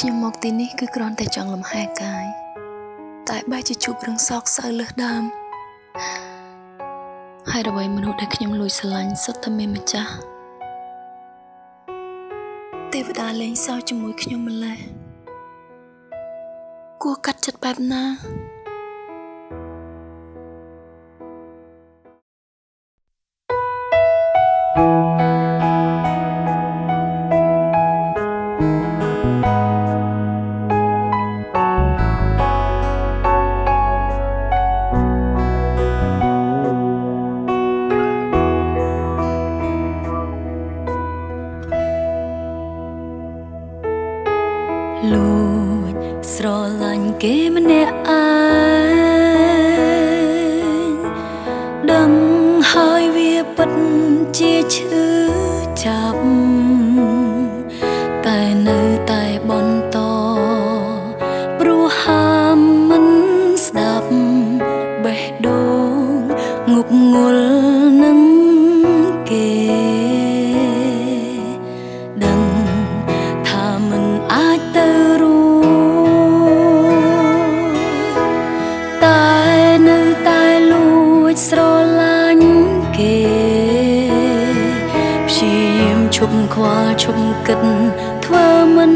ខ្ញុំមកទីនេះគឺគ្រាន់តែចង់លំហែកាយតែបែរជាជួបរឿងសោកសៅលើសដើមហើយអ្វីមនុស្សដែលខ្ញុំលួចស្រឡាញ់សុទ្ធតែមានម្ចាស់ទេវតាលែងសោកជាមួយខ្ញុំម្ល៉េះគួរកាត់ចិត្តបែបណាលួចស្រឡាញ់គេម្នាក់ឯងដឹងហើយវាពិតជាឈឺចាប់តែនៅតែបន្តព្រោះហាមមិនស្ដាប់បេះដូងងប់ងល់នឹងគេដឹងថាមិនអាចទៅស្រឡាញ់គេព្យាយាមឈប់ខ្វល់ឈប់គិតធ្វើមិន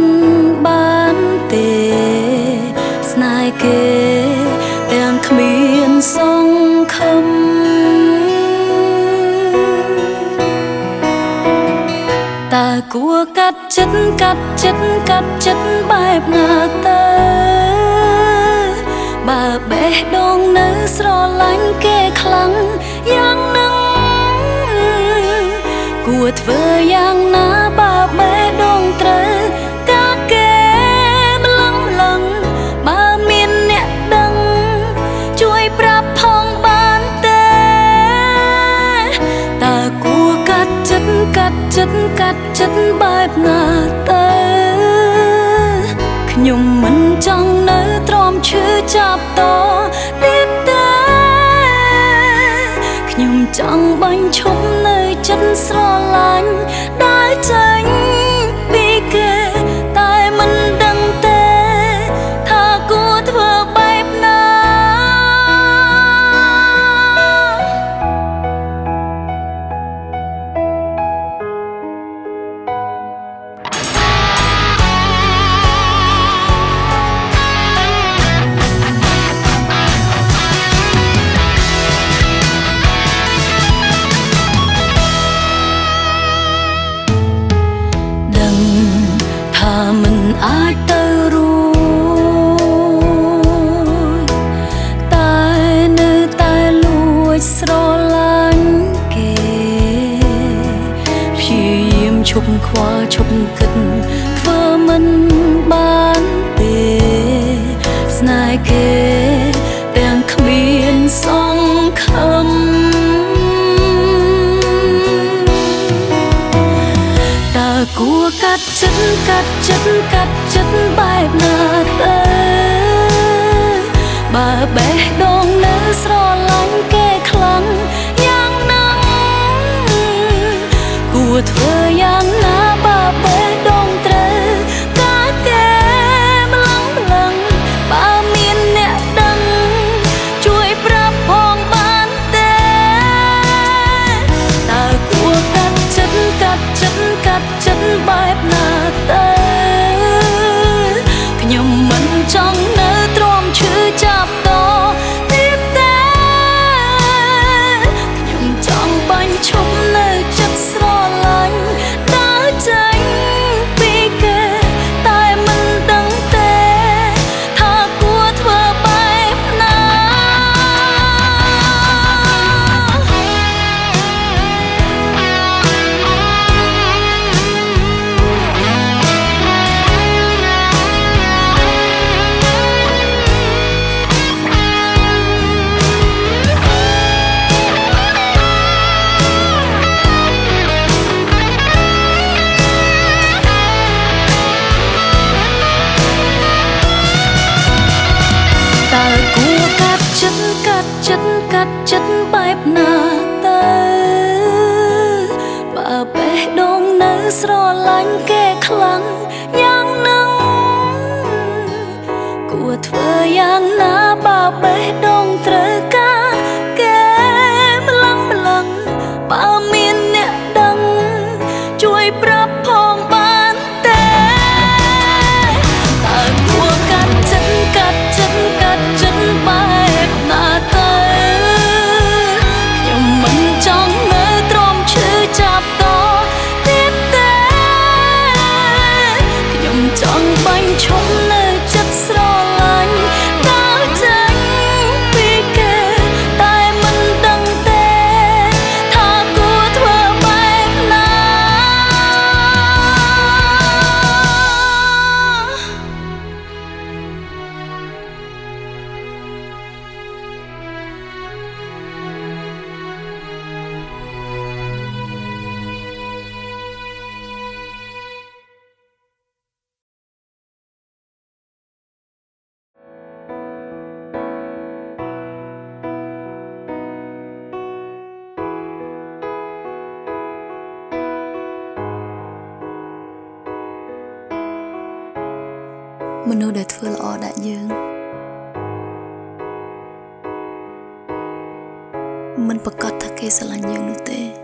បានទេស្នេហ៍គេទាំងគ្មានសង្ឃឹមតើគួរកាត់ចិត្តបែបណាទៅបើបេះដូងនៅស្រឡាញ់គេខ្លាំងយ៉ាងនឹងគួរធ្វើយ៉ាងណាបើបេះដូងត្រូវកាគេម្លឹងបើមានអ្នកដឹងជួយប្រាប់ផងបានទេតើគួរកាត់ចិត្តបែបណាទៅខ្ញុំមិនចង់នៅទ្រាំឈឺចាប់តទៀតទេខ្ញុំចង់បាញ់ឈប់នៅចិត្តស្រឡាញ់ដែលចេញពីគេតែមិនដឹងទេថាគួរធ្វើបែបណាមិនអាចទៅរួចតែនៅតែលួចស្រឡាញ់គេព្យាយាមឈប់ខ្វល់ឈប់គិតធ្វើមិនបានទេស្នេហ៍គេទាំងគ្មានសង្ឃឹមតើគួរកាត់ចិត្តបែបណាទៅបើបេះដូងនៅស្រឡាញ់គេខ្លាំងយ៉ាងណាគួរធ្វើយ៉ាងណាបើបេះដូងត្រូវកាគេម្លឹងបើមានអ្នកដឹងជួយប្រាប់ផងបានទេតើគួរកាត់ចិត្តបែបណាទៅខ្ញុំមិនចង់នៅទ្រាំឈឺចាប់តទៀតទេខ្ញុំចង់បាញ់ឈប់នៅចិត្តស្រឡាញ់ដើរចេញពីគេតែមិនដឹងទេថាគួរធ្វើបែបណាចិត្តបែបណាទៅបើបេះដូងនៅស្រឡាញ់គេខ្លាំងយ៉ាងនឹង មនុស្សដែលធ្វើល្អដាក់យើងមិនប្រកាសថាគេស្រឡាញ់យើងនោះទេ